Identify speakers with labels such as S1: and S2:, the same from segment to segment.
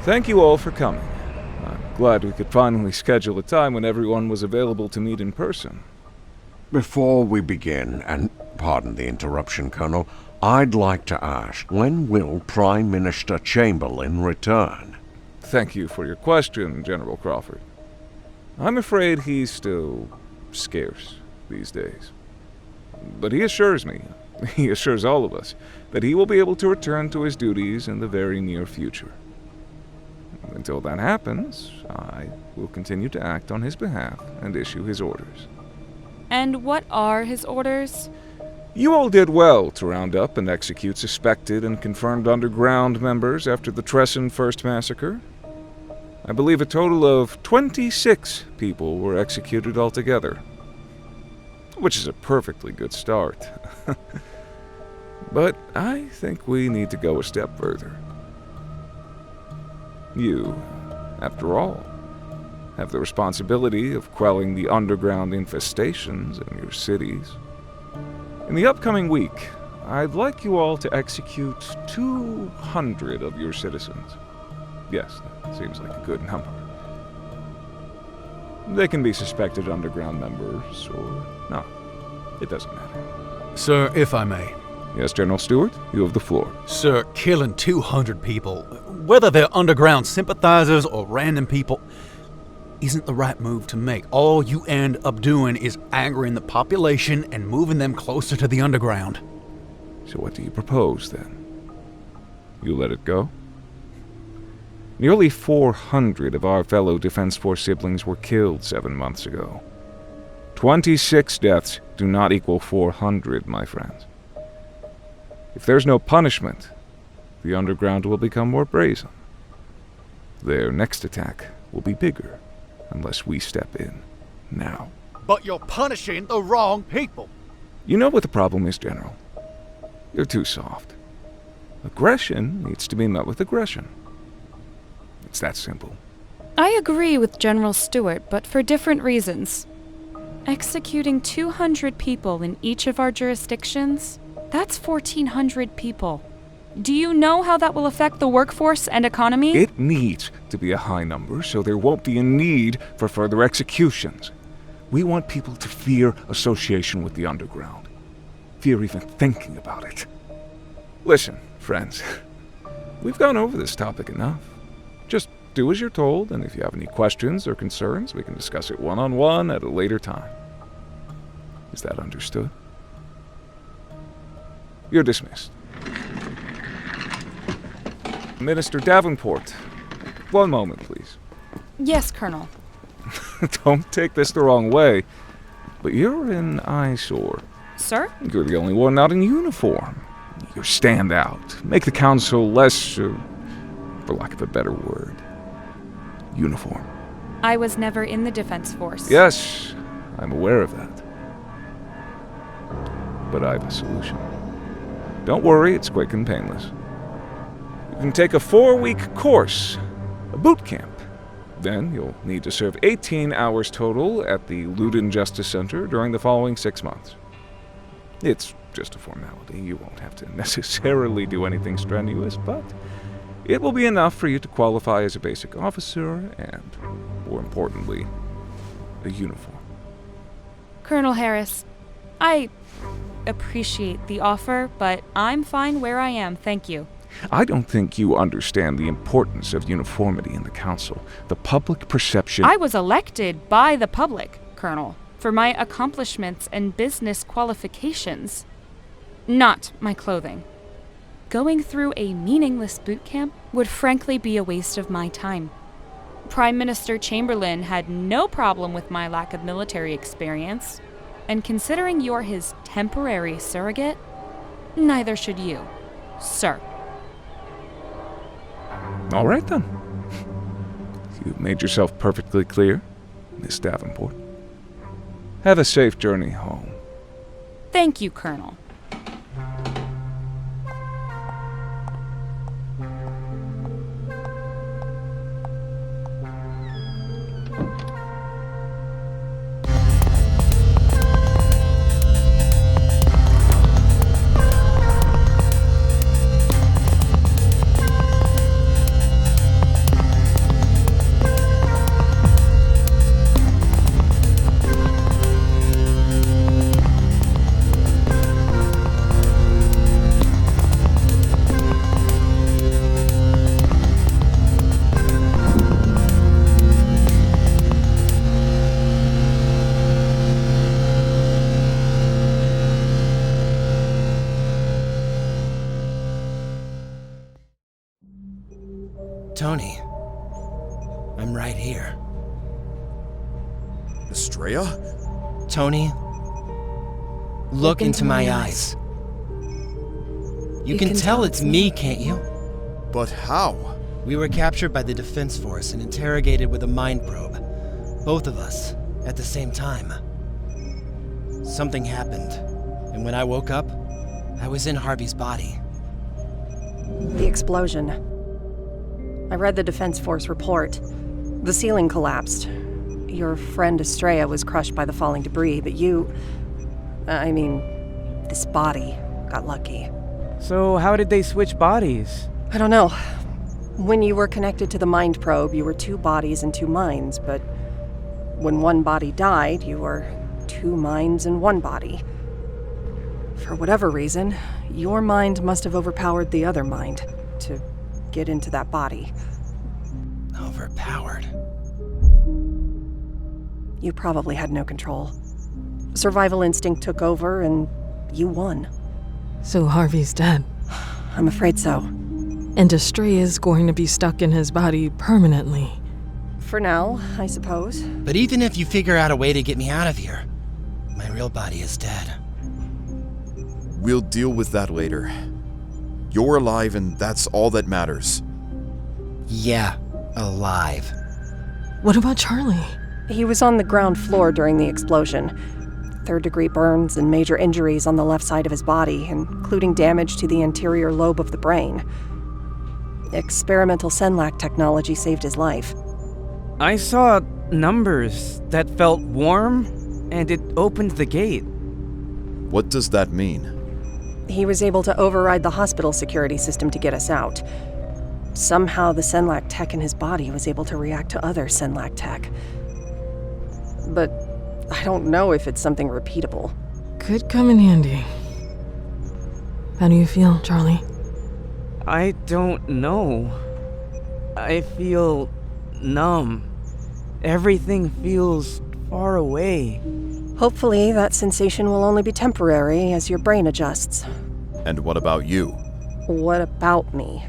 S1: Thank you all for coming. I'm glad we could finally schedule a time when everyone was available to meet in person.
S2: Before we begin, and pardon the interruption, Colonel, I'd like to ask, when will Prime Minister Chamberlain return?
S1: Thank you for your question, General Crawford. I'm afraid he's still scarce these days. But he assures me, he assures all of us, that he will be able to return to his duties in the very near future. Until that happens, I will continue to act on his behalf and issue his orders.
S3: And what are his orders?
S1: You all did well to round up and execute suspected and confirmed underground members after the Tresson First Massacre. I believe a total of 26 people were executed altogether, which is a perfectly good start. But I think we need to go a step further. You, after all, have the responsibility of quelling the underground infestations in your cities. In the upcoming week, I'd like you all to execute 200 of your citizens. Yes, that seems like a good number. They can be suspected underground members or not. It doesn't matter.
S4: Sir, if I may.
S1: Yes, General Stewart, you have the floor.
S4: Sir, killing 200 people, whether they're underground sympathizers or random people, isn't the right move to make. All you end up doing is angering the population and moving them closer to the underground.
S1: So what do you propose, then? You let it go? Nearly 400 of our fellow Defense Force siblings were killed 7 months ago. 26 deaths do not equal 400, my friends. If there's no punishment, the underground will become more brazen. Their next attack will be bigger, unless we step in now.
S4: But you're punishing the wrong people.
S1: You know what the problem is, General? You're too soft. Aggression needs to be met with aggression. It's that simple.
S3: I agree with General Stewart, but for different reasons. Executing 200 people in each of our jurisdictions? That's 1,400 people. Do you know how that will affect the workforce and economy?
S1: It needs to be a high number so there won't be a need for further executions. We want people to fear association with the underground. Fear even thinking about it. Listen, friends, we've gone over this topic enough. Just do as you're told, and if you have any questions or concerns, we can discuss it one-on-one at a later time. Is that understood? You're dismissed. Minister Davenport, one moment, please.
S3: Yes, Colonel.
S1: Don't take this the wrong way, but you're an eyesore.
S3: Sir?
S1: You're the only one not in uniform. You stand out. Make the council less, for lack of a better word, uniform.
S3: I was never in the Defense Force.
S1: Yes, I'm aware of that. But I have a solution. Don't worry, it's quick and painless. You can take a 4-week course, a boot camp. Then you'll need to serve 18 hours total at the Loudon Justice Center during the following 6 months. It's just a formality. You won't have to necessarily do anything strenuous, but it will be enough for you to qualify as a basic officer and, more importantly, a uniform.
S3: Colonel Harris, I appreciate the offer, but I'm fine where I am, thank you.
S1: I don't think you understand the importance of uniformity in the council. The public perception...
S3: I was elected by the public, Colonel, for my accomplishments and business qualifications, not my clothing. Going through a meaningless boot camp would frankly be a waste of my time. Prime Minister Chamberlain had no problem with my lack of military experience, and considering you're his temporary surrogate, neither should you, sir.
S1: All right, then. You've made yourself perfectly clear, Miss Davenport. Have a safe journey home.
S3: Thank you, Colonel.
S5: Tony, I'm right here.
S6: Estrella?
S5: Tony, look into my eyes. You can tell it's me, can't you?
S6: But how?
S5: We were captured by the Defense Force and interrogated with a mind probe. Both of us, at the same time. Something happened, and when I woke up, I was in Harvey's body.
S7: The explosion. I read the Defense Force report. The ceiling collapsed. Your friend Estrella was crushed by the falling debris, but this body got lucky.
S8: So how did they switch bodies?
S7: I don't know. When you were connected to the mind probe, you were two bodies and two minds, but when one body died, you were two minds and one body. For whatever reason, your mind must have overpowered the other mind to get into that body.
S5: Overpowered?
S7: You probably had no control. Survival instinct took over and you won.
S9: So Harvey's dead.
S7: I'm afraid so.
S9: And Estrella's going to be stuck in his body permanently.
S7: For now, I suppose.
S5: But even if you figure out a way to get me out of here, my real body is dead.
S6: We'll deal with that later. You're alive and that's all that matters.
S5: Yeah, alive.
S9: What about Charlie?
S7: He was on the ground floor during the explosion. Third-degree burns and major injuries on the left side of his body, including damage to the anterior lobe of the brain. Experimental Senlac technology saved his life.
S8: I saw numbers that felt warm, and it opened the gate.
S6: What does that mean?
S7: He was able to override the hospital security system to get us out. Somehow the Senlac tech in his body was able to react to other Senlac tech. But I don't know if it's something repeatable.
S9: Could come in handy. How do you feel, Charlie?
S8: I don't know. I feel numb. Everything feels far away.
S7: Hopefully that sensation will only be temporary as your brain adjusts.
S6: And what about you?
S7: What about me?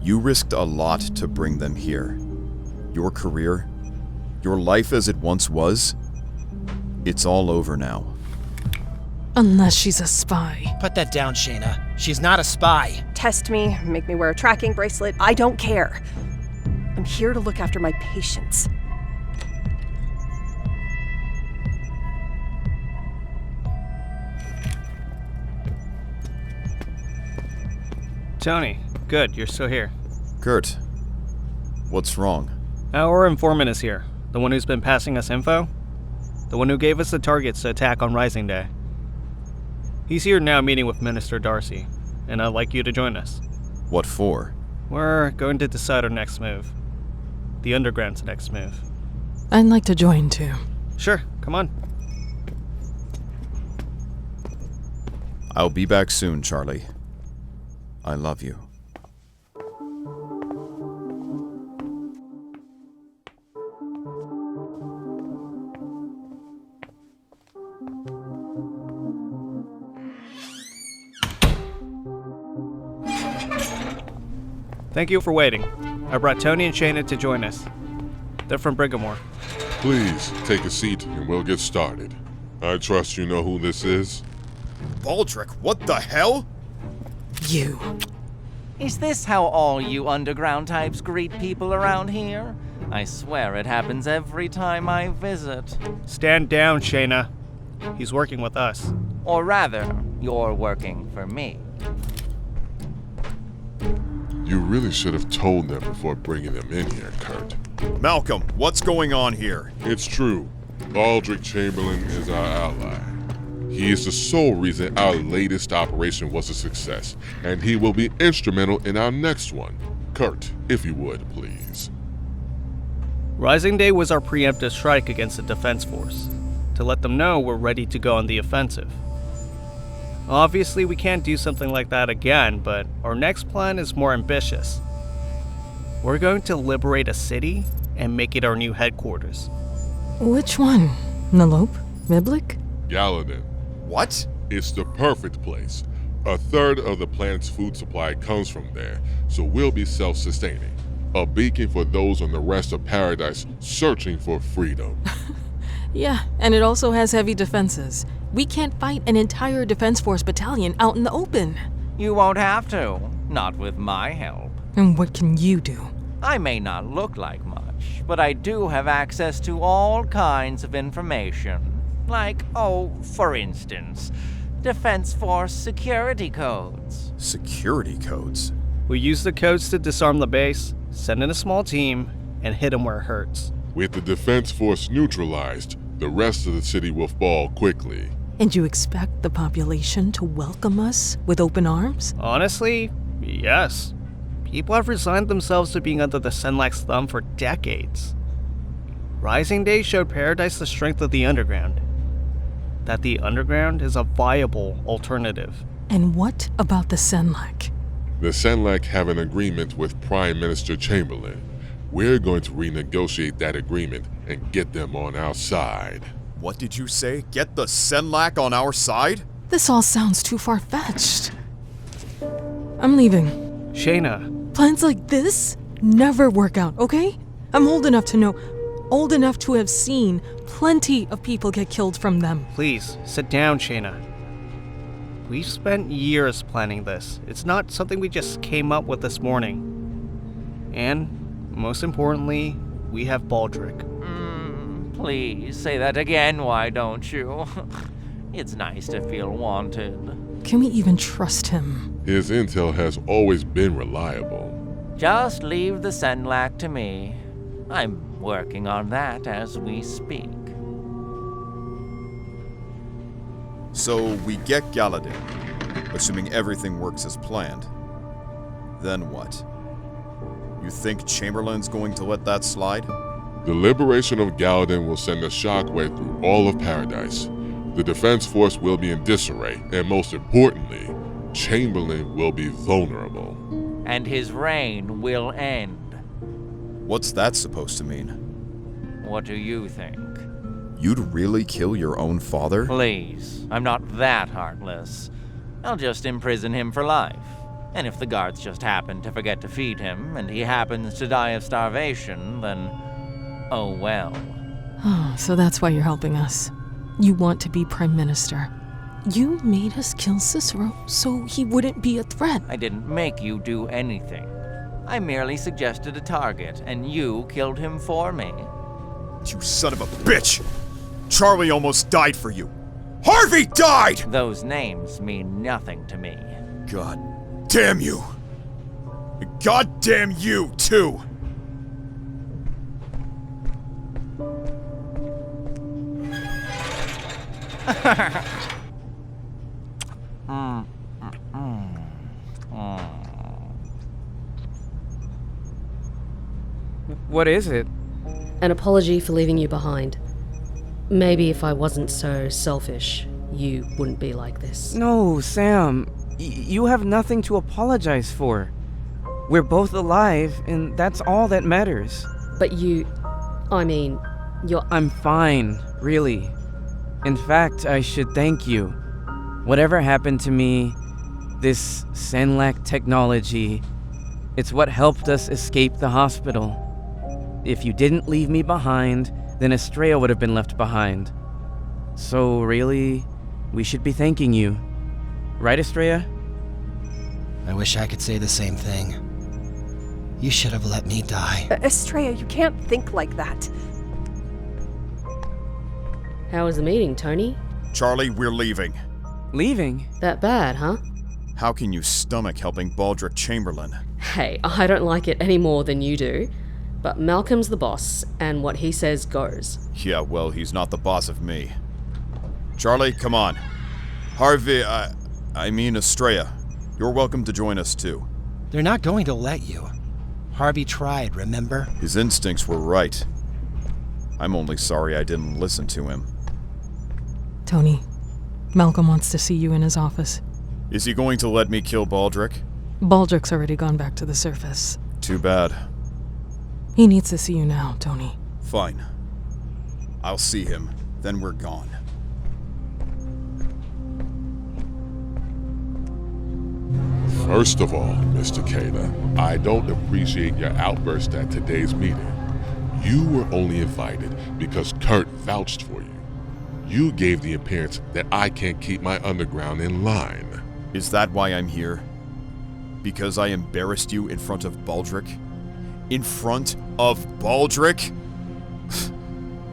S6: You risked a lot to bring them here. Your career, your life as it once was, it's all over now.
S9: Unless she's a spy.
S5: Put that down, Shayna. She's not a spy.
S7: Test me, make me wear a tracking bracelet. I don't care. I'm here to look after my patients.
S10: Tony, good, you're still here.
S6: Kurt, what's wrong?
S10: Our informant is here. The one who's been passing us info. The one who gave us the targets to attack on Rising Day. He's here now meeting with Minister Darcy, and I'd like you to join us.
S6: What for?
S10: We're going to decide our next move. The Underground's next move.
S9: I'd like to join too.
S10: Sure, come on.
S6: I'll be back soon, Charlie. I love you.
S10: Thank you for waiting. I brought Tony and Shayna to join us. They're from Briggamore.
S11: Please, take a seat and we'll get started. I trust you know who this is?
S6: Baldric, what the hell?
S9: You.
S12: Is this how all you underground types greet people around here? I swear it happens every time I visit.
S10: Stand down, Shayna. He's working with us.
S12: Or rather, you're working for me.
S11: You really should have told them before bringing them in here, Kurt.
S6: Malcolm, what's going on here?
S11: It's true. Baldric Chamberlain is our ally. He is the sole reason our latest operation was a success, and he will be instrumental in our next one. Kurt, if you would, please.
S10: Rising Day was our preemptive strike against the Defense Force, to let them know we're ready to go on the offensive. Obviously, we can't do something like that again, but our next plan is more ambitious. We're going to liberate a city and make it our new headquarters.
S9: Which one? Nalope? Miblik?
S11: Gallatin.
S6: What?
S11: It's the perfect place. A third of the planet's food supply comes from there, so we'll be self-sustaining. A beacon for those on the rest of paradise searching for freedom.
S9: Yeah, and it also has heavy defenses. We can't fight an entire Defense Force battalion out in the open.
S12: You won't have to. Not with my help.
S9: And what can you do?
S12: I may not look like much, but I do have access to all kinds of information. Like, for instance, Defense Force security codes.
S6: Security codes?
S10: We use the codes to disarm the base, send in a small team, and hit them where it hurts.
S11: With the Defense Force neutralized, the rest of the city will fall quickly.
S9: And you expect the population to welcome us with open arms?
S10: Honestly, yes. People have resigned themselves to being under the Senlak's thumb for decades. Rising Day showed Paradise the strength of the Underground. That the Underground is a viable alternative.
S9: And what about the Senlak?
S11: The Senlak have an agreement with Prime Minister Chamberlain. We're going to renegotiate that agreement and get them on our side.
S6: What did you say? Get the Senlak on our side?
S9: This all sounds too far-fetched. I'm leaving.
S10: Shayna.
S9: Plans like this never work out, okay? I'm old enough to know, old enough to have seen plenty of people get killed from them.
S10: Please, sit down, Shayna. We've spent years planning this. It's not something we just came up with this morning. And, most importantly, we have Baldric.
S12: Please, say that again, why don't you? It's nice to feel wanted.
S9: Can we even trust him?
S11: His intel has always been reliable.
S12: Just leave the Senlak to me. I'm working on that as we speak.
S6: So we get Galadin, assuming everything works as planned. Then what? You think Chamberlain's going to let that slide?
S11: The liberation of Galadin will send a shockwave through all of Paradise. The Defense Force will be in disarray, and most importantly, Chamberlain will be vulnerable.
S12: And his reign will end.
S6: What's that supposed to mean?
S12: What do you think?
S6: You'd really kill your own father?
S12: Please, I'm not that heartless. I'll just imprison him for life. And if the guards just happen to forget to feed him, and he happens to die of starvation, then oh well.
S9: Oh, so that's why you're helping us. You want to be Prime Minister. You made us kill Cicero so he wouldn't be a threat.
S12: I didn't make you do anything. I merely suggested a target, and you killed him for me.
S6: You son of a bitch! Charlie almost died for you. Harvey died!
S12: Those names mean nothing to me.
S6: God damn you. God damn you, too!
S8: What is it?
S13: An apology for leaving you behind. Maybe if I wasn't so selfish, you wouldn't be like this.
S8: No, Sam. You have nothing to apologize for. We're both alive, and that's all that matters.
S13: But you're...
S8: I'm fine, really. In fact, I should thank you. Whatever happened to me, this Senlak technology, it's what helped us escape the hospital. If you didn't leave me behind, then Estrella would have been left behind. So really, we should be thanking you. Right, Estrella?
S5: I wish I could say the same thing. You should have let me die.
S7: Estrella, you can't think like that.
S13: How was the meeting, Tony?
S6: Charlie, we're leaving.
S8: Leaving?
S13: That bad, huh?
S6: How can you stomach helping Baldric Chamberlain?
S13: Hey, I don't like it any more than you do. But Malcolm's the boss, and what he says goes.
S6: Yeah, well, he's not the boss of me. Charlie, come on. Harvey, I mean Estrella. You're welcome to join us too.
S5: They're not going to let you. Harvey tried, remember?
S6: His instincts were right. I'm only sorry I didn't listen to him.
S9: Tony, Malcolm wants to see you in his office.
S6: Is he going to let me kill Baldric?
S9: Baldric's already gone back to the surface.
S6: Too bad.
S9: He needs to see you now, Tony.
S6: Fine. I'll see him, then we're gone.
S11: First of all, Mr. Kada, I don't appreciate your outburst at today's meeting. You were only invited because Kurt vouched for you. You gave the appearance that I can't keep my underground in line.
S6: Is that why I'm here? Because I embarrassed you in front of Baldric? In front of Baldric?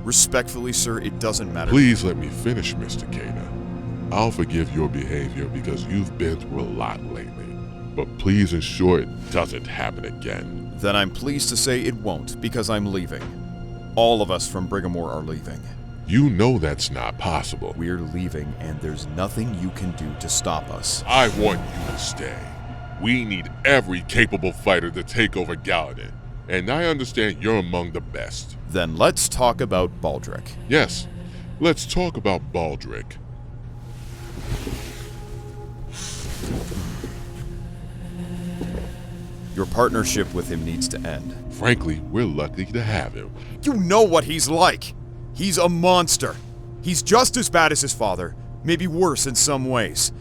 S6: Respectfully, sir, it doesn't matter.
S11: Please let me finish, Mr. Kada. I'll forgive your behavior because you've been through a lot lately. But please ensure it doesn't happen again.
S6: Then I'm pleased to say it won't, because I'm leaving. All of us from Brighamore are leaving.
S11: You know that's not possible.
S6: We're leaving, and there's nothing you can do to stop us.
S11: I want you to stay. We need every capable fighter to take over Gallatin, and I understand you're among the best.
S6: Then let's talk about Baldric.
S11: Yes, let's talk about Baldric.
S6: Your partnership with him needs to end.
S11: Frankly, we're lucky to have him.
S6: You know what he's like. He's a monster. He's just as bad as his father, maybe worse in some ways.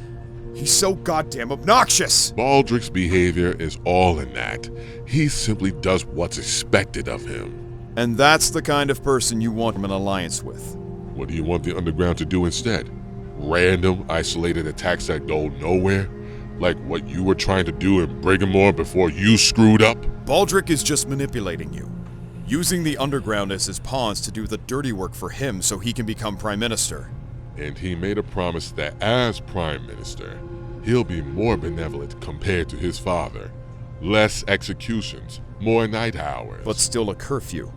S6: He's so goddamn obnoxious.
S11: Baldric's behavior is all in that. He simply does what's expected of him.
S6: And that's the kind of person you want him in alliance with.
S11: What do you want the Underground to do instead? Random, isolated attacks that go nowhere? Like what you were trying to do in Brighamore before you screwed up?
S6: Baldric is just manipulating you. Using the Underground as his pawns to do the dirty work for him so he can become Prime Minister.
S11: And he made a promise that as Prime Minister, he'll be more benevolent compared to his father. Less executions, more night hours.
S6: But still a curfew.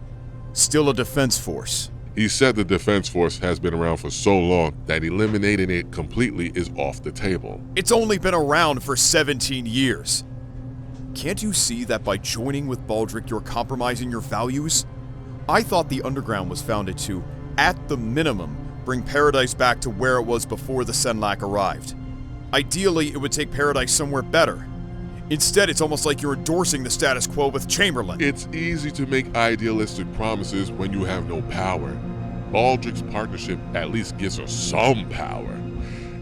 S6: Still a defense force.
S11: He said the defense force has been around for so long that eliminating it completely is off the table.
S6: It's only been around for 17 years. Can't you see that by joining with Baldric you're compromising your values? I thought the Underground was founded to, at the minimum, bring Paradise back to where it was before the Senlac arrived. Ideally, it would take Paradise somewhere better. Instead, it's almost like you're endorsing the status quo with Chamberlain.
S11: It's easy to make idealistic promises when you have no power. Baldric's partnership at least gives us some power.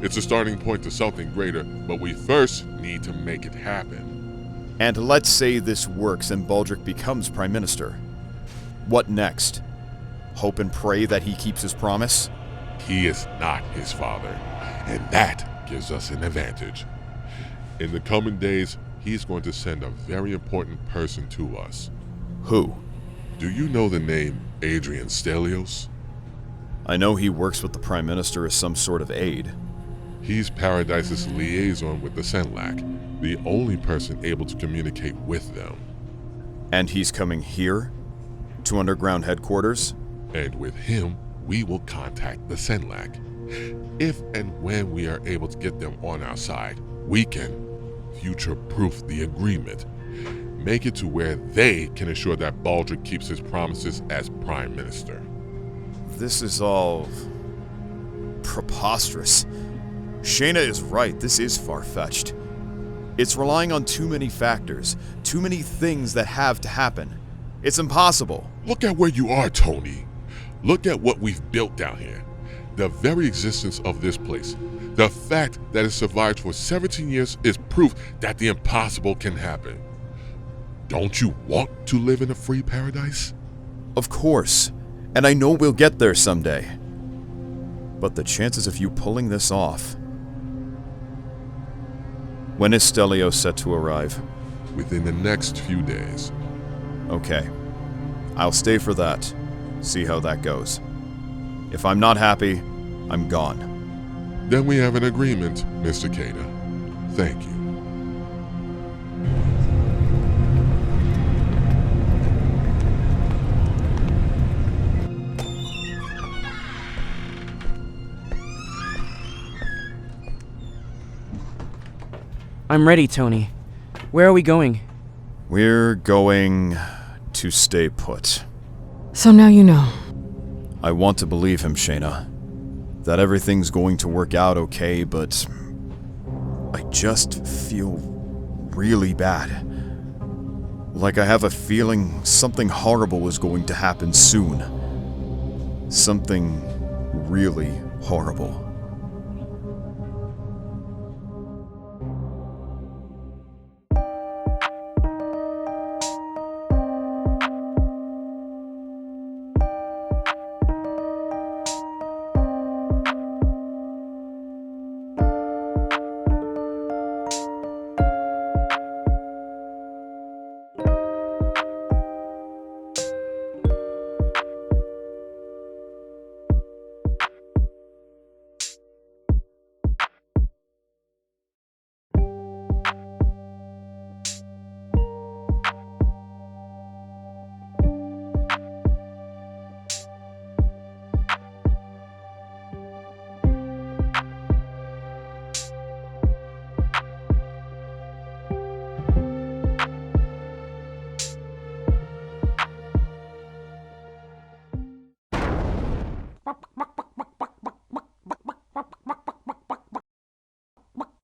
S11: It's a starting point to something greater, but we first need to make it happen.
S6: And let's say this works and Baldric becomes Prime Minister. What next? Hope and pray that he keeps his promise?
S11: He is not his father, and that gives us an advantage. In the coming days, he's going to send a very important person to us.
S6: Who?
S11: Do you know the name Adrian Stelios?
S6: I know he works with the Prime Minister as some sort of aide.
S11: He's Paradise's liaison with the Senlac, the only person able to communicate with them.
S6: And he's coming here? To Underground headquarters?
S11: And with him, we will contact the Senlac. If and when we are able to get them on our side, we can future-proof the agreement. Make it to where they can ensure that Baldric keeps his promises as Prime Minister.
S6: This is all preposterous. Shayna is right, this is far-fetched. It's relying on too many factors, too many things that have to happen. It's impossible.
S11: Look at where you are, Tony. Look at what we've built down here. The very existence of this place. The fact that it survived for 17 years is proof that the impossible can happen. Don't you want to live in a free paradise?
S6: Of course, and I know we'll get there someday. But the chances of you pulling this off... When is Stelios set to arrive?
S11: Within the next few days.
S6: Okay. I'll stay for that. See how that goes. If I'm not happy, I'm gone.
S11: Then we have an agreement, Mr. Kada. Thank you.
S8: I'm ready, Tony. Where are we going?
S6: We're going to stay put.
S9: So now you know.
S6: I want to believe him, Shayna. That everything's going to work out okay, but I just feel really bad. Like I have a feeling something horrible is going to happen soon. Something really horrible.